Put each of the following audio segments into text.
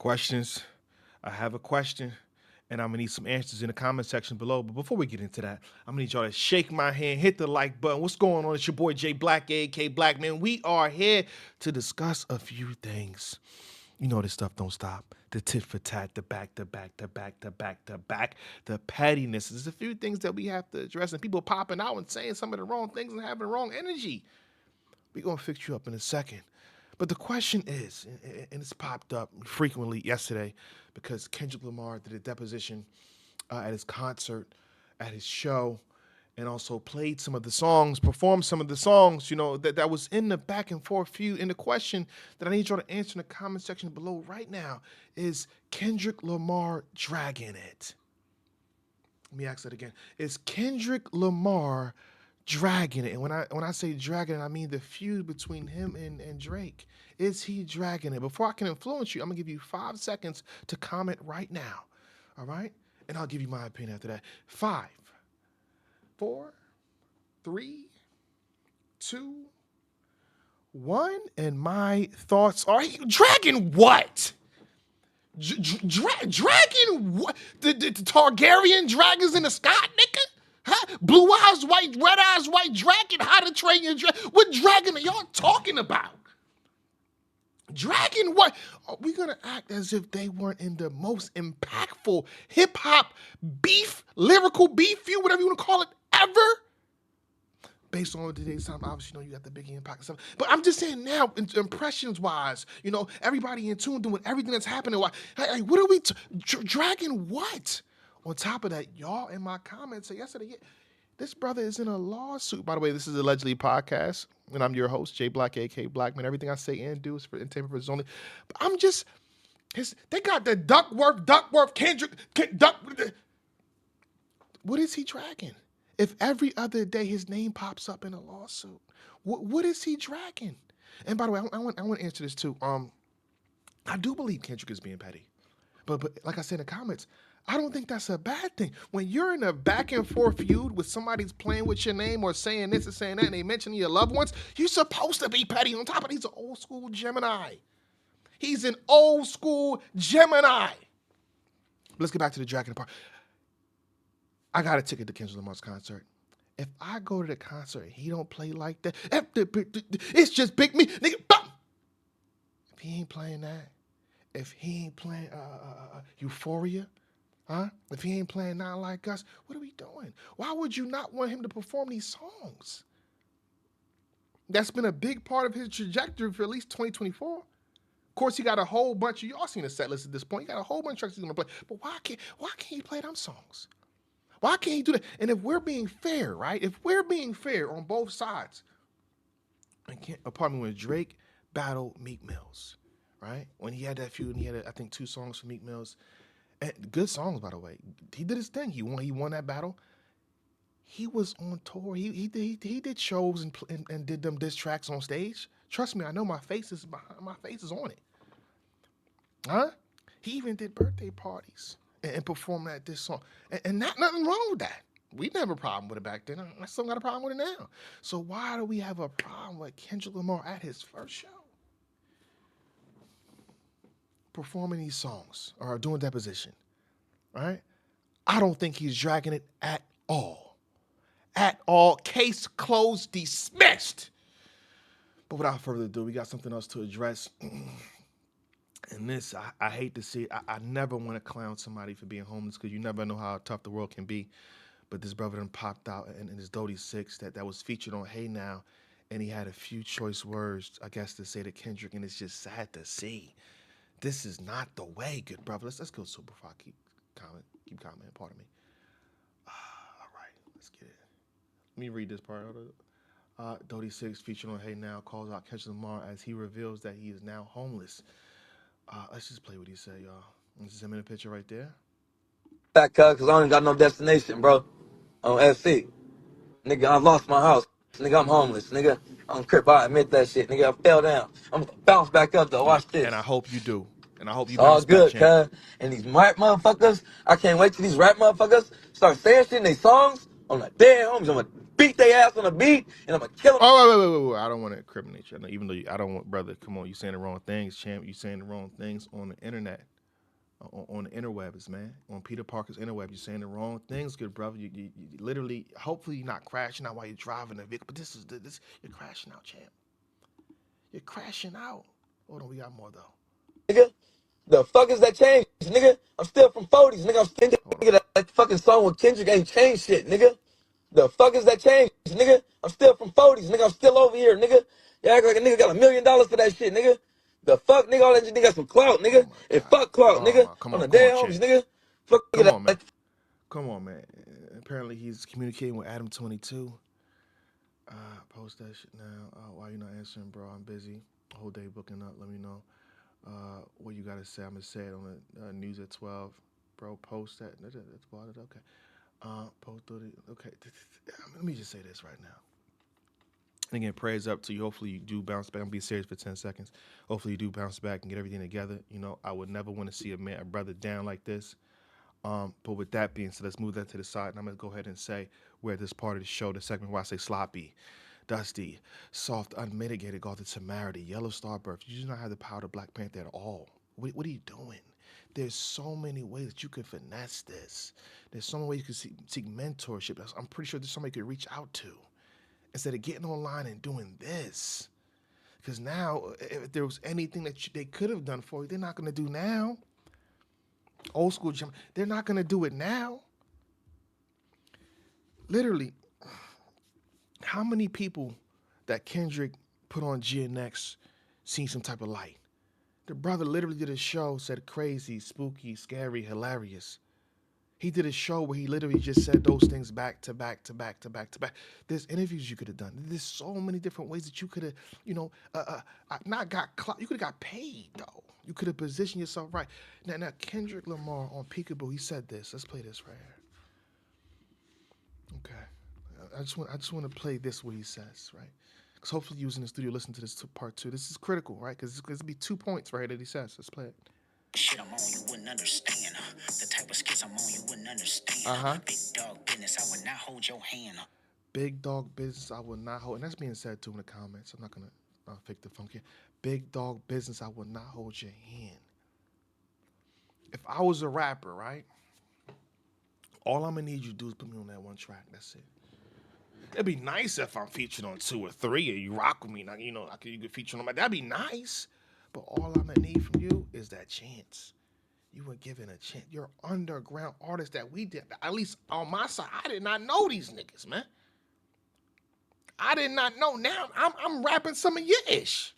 questions. I have a question, and I'm gonna need some answers in the comment section below. But before we get into that, I'm gonna need y'all to shake my hand, hit the like button. What's going on? It's your boy Jay Black, AK Black Man. We are here to discuss a few things. You know this stuff don't stop. The tit for tat, the back, the back, the back, the back, the back, the pettiness. There's a few things that we have to address, and people popping out and saying some of the wrong things and having the wrong energy. We're gonna fix you up in a second. But the question is, and it's popped up frequently yesterday because Kendrick Lamar did a deposition at his concert, at his show, and also played some of the songs, performed some of the songs, that was in the back and forth feud. And the question that I need y'all to answer in the comment section below right now is Kendrick Lamar dragging it? Let me ask that again. Is Kendrick Lamar dragging it? And when I say dragging it, I mean the feud between him and Drake. Is he dragging it? Before I can influence you, I'm gonna give you 5 seconds to comment right now. All right? And I'll give you my opinion after that. 5, 4, 3, 2, 1. And my thoughts are dragging what? Dragging what? The Targaryen dragons in the sky, nigga? Huh? Blue eyes, white, red eyes, white dragon. How to train your dragon? What dragon are y'all talking about? Dragon what? Are we gonna act as if they weren't in the most impactful hip hop beef, lyrical beef feud, whatever you want to call it, ever? Based on today's time, obviously, you got the big impact and stuff. But I'm just saying now, impressions wise, everybody in tune doing everything that's happening. Hey, what are we dragging? What? On top of that, y'all in my comments yesterday, this brother is in a lawsuit. By the way, this is allegedly a podcast, and I'm your host, Jay Black, AK Blackman. Everything I say and do is for entertainment purposes only. But I'm just, they got the Duckworth, Kendrick, Duck. What is he dragging? If every other day his name pops up in a lawsuit, what is he dragging? And by the way, I want to answer this too. I do believe Kendrick is being petty, but like I said in the comments, I don't think that's a bad thing. When you're in a back and forth feud with somebody's playing with your name or saying this and saying that, and they mention your loved ones, you're supposed to be petty. On top of it, he's an old school Gemini. He's an old school Gemini. Let's get back to the dragging part. I got a ticket to Kendrick Lamar's concert. If I go to the concert and he don't play like that, it's just big me, nigga. Bum. If he ain't playing that, if he ain't playing Euphoria, huh? If he ain't playing Not Like Us, what are we doing? Why would you not want him to perform these songs? That's been a big part of his trajectory for at least 2024. Of course, he got a whole bunch of, y'all seen the set list at this point. He got a whole bunch of tracks he's gonna play. But why can't he play them songs? Why can't he do that? And if we're being fair, right? If we're being fair on both sides, when Drake battled Meek Mills, right? When he had that feud and he had, I think, 2 songs for Meek Mills. And good songs, by the way. He did his thing. He won that battle. He was on tour. He did shows and did them diss tracks on stage. Trust me, I know my face is on it. Huh? He even did birthday parties and perform this song. And nothing wrong with that. We didn't have a problem with it back then. I still got a problem with it now. So why do we have a problem with Kendrick Lamar at his first show performing these songs or doing deposition, right? I don't think he's dragging it at all. At all. Case closed, dismissed. But without further ado, we got something else to address. And this, I hate to see it. I never want to clown somebody for being homeless because you never know how tough the world can be. But this brother done popped out in his DODY6 that was featured on Hey Now, and he had a few choice words, I guess, to say to Kendrick, and it's just sad to see. This is not the way, good brother. Let's go super before I keep commenting. Pardon me. All right, let's get it. Let me read this part. DODY6 featured on Hey Now calls out Kendrick Lamar as he reveals that he is now homeless. Let's just play what he said, y'all. This is him in the picture right there. Back cuz I don't got no destination, bro. On SC. Nigga, I lost my house. Nigga, I'm homeless. Nigga, I'm crip. I admit that shit. Nigga, I fell down. I'm gonna bounce back up though. Watch And I this. hope you do. And I hope you It's all bounce back, good, champ. cuz. And these rap motherfuckers, I can't wait till these rap motherfuckers start saying shit in their songs. I'm like, damn, homies, I'm gonna beat their ass on the beat and I'm gonna kill them. Oh, wait. I don't want to incriminate you. I know, even though I don't want, brother, come on. You saying the wrong things, champ. You saying the wrong things on the internet. on the interwebs, man. On Peter Parker's interweb, you're saying the wrong things, good brother. You literally, hopefully, you're not crashing out while you're driving the vehicle. But this you're crashing out, champ. You're crashing out. Hold on, we got more though. Nigga, the fuck is that change, nigga? I'm still from 40s, nigga. I'm still nigga. That fucking song with Kendrick ain't changed shit, nigga. The fuck is that change, nigga? I'm still from 40s, nigga. I'm still over here, nigga. You act like a nigga got $1 million for that shit, nigga. The fuck, nigga, all that shit, nigga got some clout, nigga. Oh And fuck clout, nigga. come On on, the come on, dead homies, champ. nigga. Fuck Come nigga, on, man. Come on, man. Apparently, he's communicating with Adam 22. Post that shit now. Why you not answering, bro? I'm busy. Whole day booking up. Let me know what you gotta say. I'm gonna say it on the news at 12, bro. Post that. That's about it. Okay. Post it. Okay. Let me just say this right now. And again, prayers up to you. Hopefully you do bounce back. I'm gonna be serious for 10 seconds. Hopefully you do bounce back and get everything together. You know, I would never want to see a brother down like this. But with that being said, let's move that to the side. And I'm gonna go ahead and say where this part of the show, the segment where I say sloppy, dusty, soft, unmitigated, gone to temerity, yellow starburst. You do not have the power to Black Panther at all. What are you doing? There's so many ways that you can finesse this. There's so many ways you can seek mentorship. I'm pretty sure there's somebody you could reach out to instead of getting online and doing this. Because now, if there was anything that they could have done for you, they're not going to do now. Old school gym, they're not going to do it now. Literally, how many people that Kendrick put on GNX seen some type of light? The brother literally did a show, said crazy, spooky, scary, hilarious. He did a show where he literally just said those things back to back to back to back to back. There's interviews you could have done. There's so many different ways that you could have, not got clout. You could have got paid though. You could have positioned yourself right. Now Kendrick Lamar on Peekaboo, he said this. Let's play this right here. Okay, I just want to play this what he says, right? Because hopefully you was in the studio listening to this part two. This is critical, right? Because there's gonna be 2 points right here that he says. Let's play it. Shit I'm on, you wouldn't understand. The type of skits I'm on, you wouldn't understand. Big dog business, I would not hold your hand. Big dog business, I will not hold. And that's being said too in the comments. I'm not gonna fake the funk here. Big dog business, I will not hold your hand. If I was a rapper, right? All I'm gonna need you to do is put me on that one track. That's it. It'd be nice if I'm featured on 2 or 3, and you rock with me. Now, you know, you could feature on my. That'd be nice. But all I'm gonna need from you is that chance. You were given a chance. You're underground artist that we did. At least on my side, I did not know these niggas, man. I did not know. Now I'm rapping some of your ish.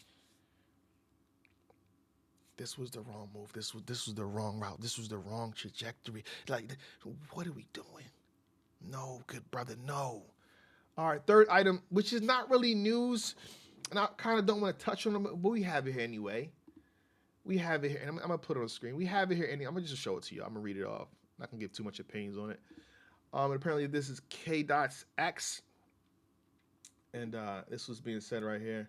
This was the wrong move. This was the wrong route. This was the wrong trajectory. Like, what are we doing? No, good brother, no. All right, third item, which is not really news, and I kind of don't want to touch on it, but we have it here anyway. We have it here, and I'm going to put it on the screen. We have it here anyway. I'm going to just show it to you. I'm going to read it off. I'm not going to give too much opinions on it. And apparently this is K.X, and this was being said right here.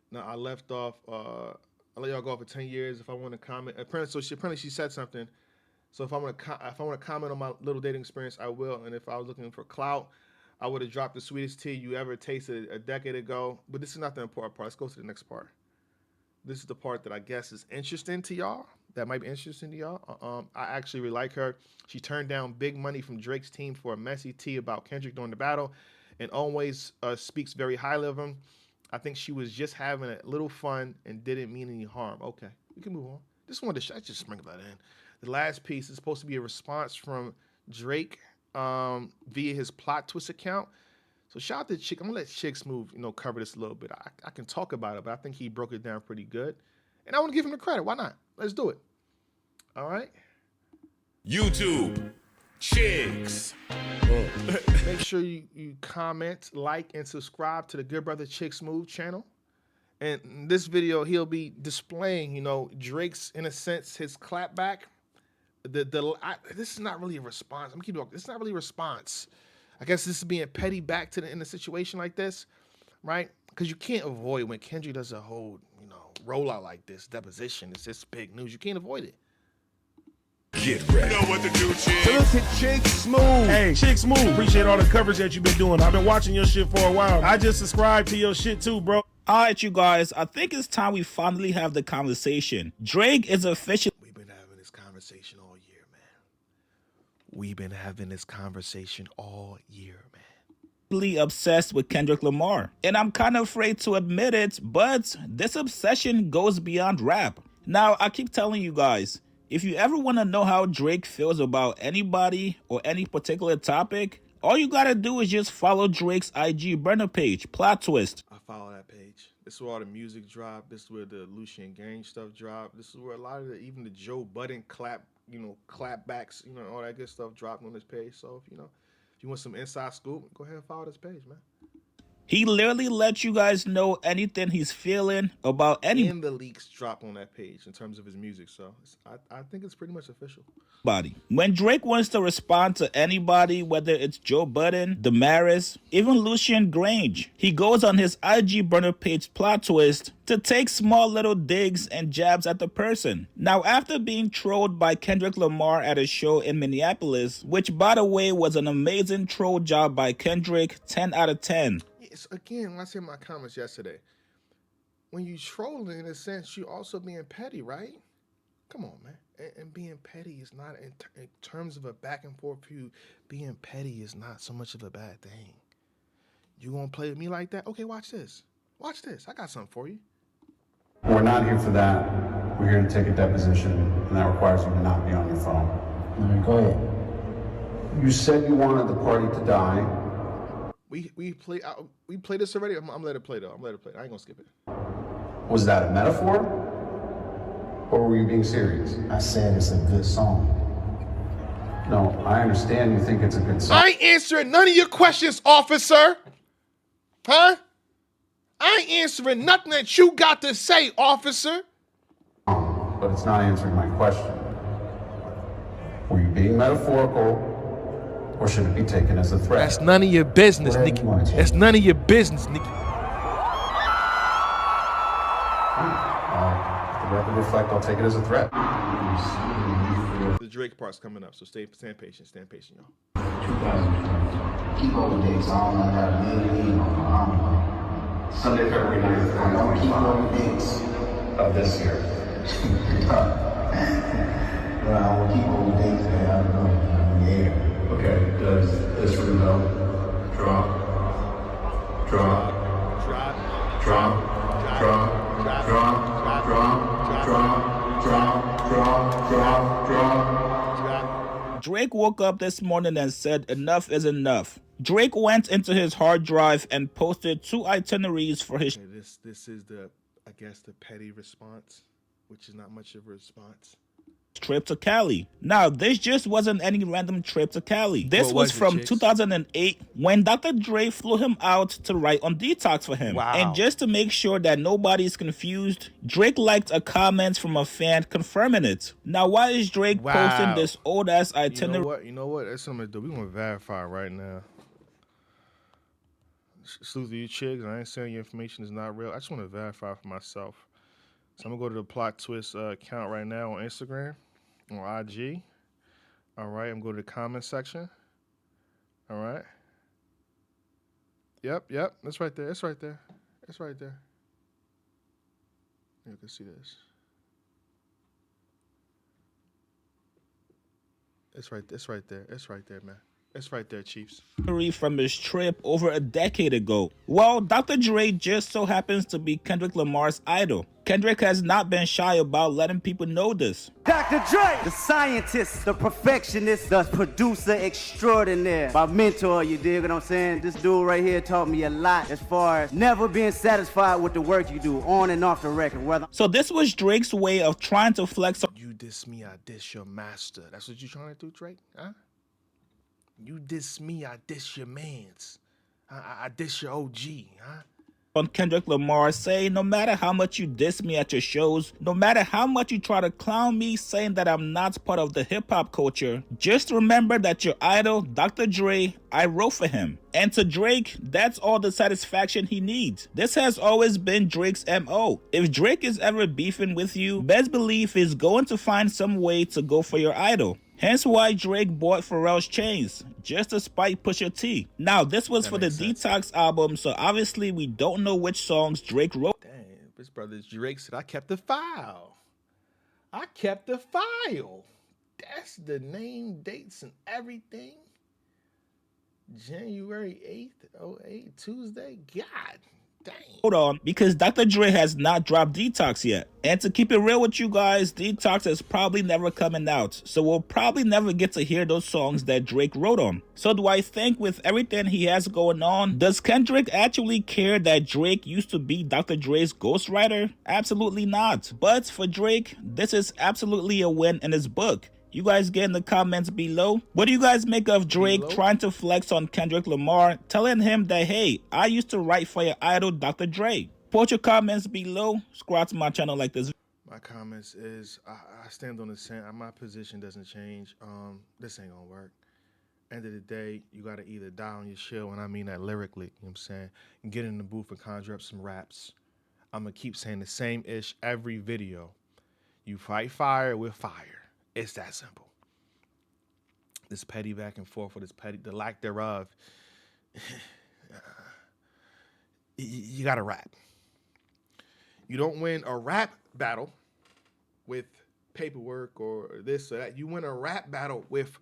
Now, I left off, I let y'all go off for 10 years if I want to comment. Apparently she said something. So if I want to comment on my little dating experience, I will. And if I was looking for clout, I would have dropped the sweetest tea you ever tasted a decade ago. But this is not the important part. Let's go to the next part. This is the part that I guess is interesting to y'all. That might be interesting to y'all. I actually really like her. She turned down big money from Drake's team for a messy tea about Kendrick during the battle, and always speaks very highly of him. I think she was just having a little fun and didn't mean any harm. Okay, we can move on. I just sprinkle that in. The last piece is supposed to be a response from Drake via his plot twist account. So shout out to Chick. I'm gonna let Chick Smooth, cover this a little bit. I can talk about it, but I think he broke it down pretty good. And I want to give him the credit. Why not? Let's do it. All right. YouTube Chicks. Make sure you comment, like, and subscribe to the Good Brother Chick Smooth channel. And in this video, he'll be displaying, Drake's, in a sense, his clapback. This is not really a response. I'm keeping. This is not really a response. I guess this is being petty back in a situation like this, right? Because you can't avoid when Kendrick does a whole, rollout like this, deposition. It's just big news. You can't avoid it. Get ready. You know what to do, Chick. So look at Chick Smooth. Hey, Chick Smooth. Appreciate all the coverage that you've been doing. I've been watching your shit for a while. I just subscribed to your shit too, bro. Alright, you guys, I think it's time we finally have the conversation. Drake is officially We've been having this conversation conversation all year, man. We've been having this conversation all year, man. Obsessed with Kendrick Lamar. And I'm kind of afraid to admit it, but this obsession goes beyond rap. Now, I keep telling you guys, if you ever want to know how Drake feels about anybody or any particular topic, all you gotta do is just follow Drake's IG burner page, Plot Twist. I follow that page. This is where all the music drop. This is where the Lucian Gang stuff drop. This is where a lot of even the Joe Budden clapbacks, all that good stuff dropped on this page. So if you want some inside scoop, go ahead and follow this page, man. He literally lets you guys know anything he's feeling about any. And the leaks drop on that page in terms of his music, so I think it's pretty much official. When Drake wants to respond to anybody, whether it's Joe Budden, Damaris, even Lucian Grange, he goes on his IG burner page Plot Twist to take small little digs and jabs at the person. Now, after being trolled by Kendrick Lamar at a show in Minneapolis, which by the way was an amazing troll job by Kendrick, 10 out of 10. Again, when I said in my comments yesterday, when you trolling, in a sense, you also being petty, right? Come on, man. And being petty is not, in terms of a back and forth feud, being petty is not so much of a bad thing. You gonna play with me like that? Okay, watch this. Watch this. I got something for you. We're not here for that. We're here to take a deposition, and that requires you to not be on your phone. All right, go ahead. You said you wanted the party to die. We played this already. I'm let it play though. I ain't gonna skip it. Was that a metaphor? Or were you being serious? I said it's a good song. No, I understand you think it's a good song. I ain't answering none of your questions, officer. Huh? I ain't answering nothing that you got to say, officer. But it's not answering my question. Were you being metaphorical? Or should it be taken as a threat? That's none of your business, Whatever Nikki. you want to That's none of your business, Nikki. The record reflect, I'll take it as a threat. The Drake part's coming up, so stand patient, y'all. 2020. Keep over dates. I don't know that million on Sunday, February 9th. I don't keep over dates. Of this year. Well, I will keep over dates, man. I don't know. Yeah. Okay, does this ring bell? Drop. Drop. Drop. Drop. Drop. Drop. Drop. Drop. Drop. Drake woke up this morning and said enough is enough. Drake went into his hard drive and posted 2 itineraries for his This is the petty response, which is not much of a response. trip to Cali. Now, this just wasn't any random trip to Cali. This was from 2008 when Dr. Dre flew him out to write on Detox for him. Wow. And just to make sure that nobody's confused, Drake liked a comment from a fan confirming it. Now, why is Drake posting this old-ass itinerary? You know what? That's something to do. We want to verify right now. Salute to you, chicks. I ain't saying your information is not real. I just want to verify for myself. So I'm going to go to the Plot Twist account right now on Instagram, on IG. All right, I'm going to the comment section. All right. Yep. That's right there. You can see this. It's right there, man. It's right there, Chiefs. From his trip over a decade ago. Well, Dr. Dre just so happens to be Kendrick Lamar's idol. Kendrick has not been shy about letting people know this. Dr. Dre, the scientist, the perfectionist, the producer extraordinaire, my mentor, you dig what I'm saying? This dude right here taught me a lot as far as never being satisfied with the work you do on and off the record. So this was Drake's way of trying to flex. You diss me, I diss your master. That's what you trying to do, Drake? Huh? You diss me, I diss your mans. I diss your OG, huh? On Kendrick Lamar saying no matter how much you diss me at your shows, no matter how much you try to clown me saying that I'm not part of the hip-hop culture, just remember that your idol, Dr. Dre, I wrote for him. And to Drake, that's all the satisfaction he needs. This has always been Drake's MO. If Drake is ever beefing with you, best believe he's going to find some way to go for your idol. Hence why Drake bought Pharrell's chains, just to spite Pusha T. Now, this was for the Detox album, so obviously we don't know which songs Drake wrote. Damn, this brother Drake said, I kept the file. That's the name, dates, and everything. January 8th, 08, Tuesday. God dang. Hold on, because Dr. Dre has not dropped Detox yet. And to keep it real with you guys, Detox is probably never coming out. So we'll probably never get to hear those songs that Drake wrote on. So do I think with everything he has going on, does Kendrick actually care that Drake used to be Dr. Dre's ghostwriter? Absolutely not. But for Drake, this is absolutely a win in his book. You guys get in the comments below. What do you guys make of Drake trying to flex on Kendrick Lamar, telling him that, hey, I used to write for your idol, Dr. Dre? Put your comments below. Subscribe to my channel like this. My comments is, I stand on the same, my position doesn't change. This ain't gonna work. End of the day, you gotta either die on your shit, and I mean that lyrically, you know what I'm saying? And get in the booth and conjure up some raps. I'm gonna keep saying the same ish every video. You fight fire with fire. It's that simple. This petty back and forth, or this petty, the lack thereof, you got to rap. You don't win a rap battle with paperwork or this or that. You win a rap battle with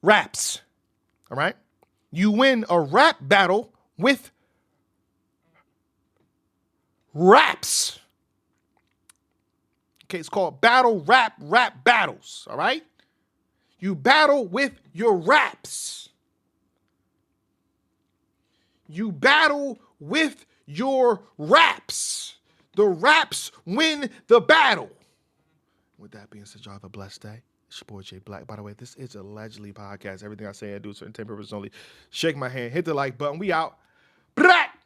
raps. All right? You win a rap battle with raps. Okay, it's called battle rap battles, all right? You battle with your raps. You battle with your raps. The raps win the battle. With that being said, y'all have a blessed day. It's your boy Jay Black. By the way, this is allegedly podcast. Everything I say I do is for intent purposes only. Shake my hand, hit the like button. We out. Black.